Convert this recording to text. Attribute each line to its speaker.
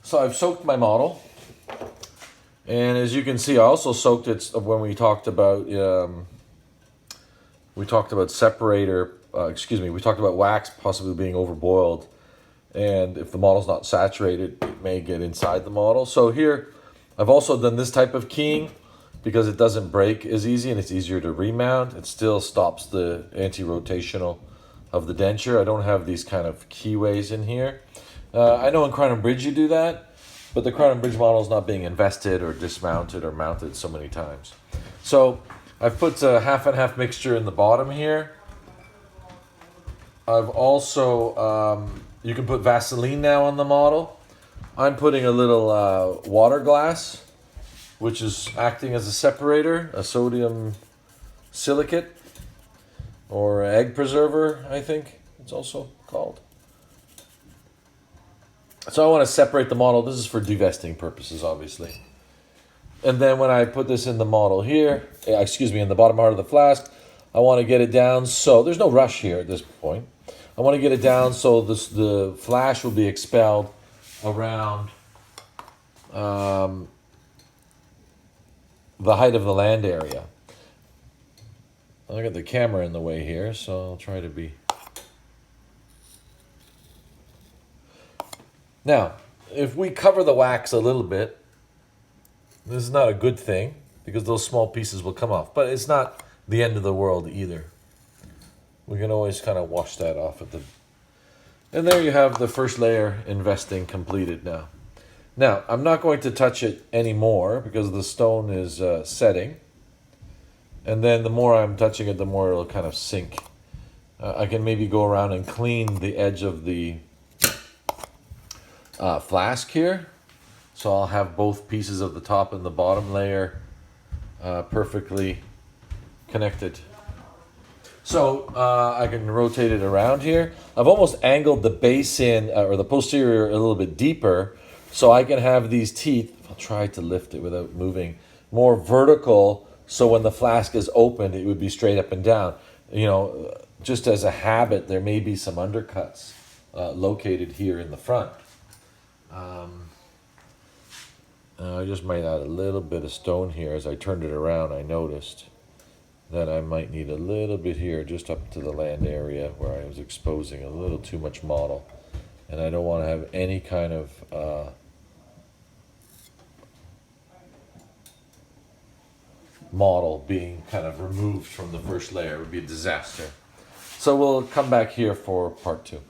Speaker 1: So I've soaked my model, and as you can see, I also soaked it when we talked about separator. We talked about wax possibly being overboiled, and if the model's not saturated, it may get inside the model. So here, I've also done this type of keying because it doesn't break as easy and it's easier to remount. It still stops the anti-rotational of the denture. I don't have these kind of keyways in here. I know in Crown and Bridge you do that, but the Crown and Bridge model is not being invested or dismounted or mounted so many times. So I've put a half and half mixture in the bottom here. I've also, you can put Vaseline now on the model. I'm putting a little water glass, which is acting as a separator, a sodium silicate, or egg preserver, I think it's also called. So I want to separate the model. This is for devesting purposes, obviously. And then when I put this in the model here, in the bottom part of the flask, I want to get it down so, there's no rush here at this point. I want to get it down so the flash will be expelled around the height of the land area. I got the camera in the way here, so I'll try to be... Now, if we cover the wax a little bit, this is not a good thing because those small pieces will come off, but it's not the end of the world either. We can always kind of wash that off at the... And there you have the first layer investing completed now. Now, I'm not going to touch it anymore because the stone is setting. And then the more I'm touching it, the more it'll kind of sink. I can maybe go around and clean the edge of the flask here. So I'll have both pieces of the top and the bottom layer perfectly connected. So I can rotate it around here. I've almost angled the base in, or the posterior a little bit deeper, so I can have these teeth, I'll try to lift it without moving, more vertical, so when the flask is opened, it would be straight up and down. You know, just as a habit, there may be some undercuts located here in the front. I just might add a little bit of stone here. As I turned it around, I noticed that I might need a little bit here just up to the land area where I was exposing a little too much model. And I don't want to have any kind of model being kind of removed from the first layer. It would be a disaster. So we'll come back here for part 2.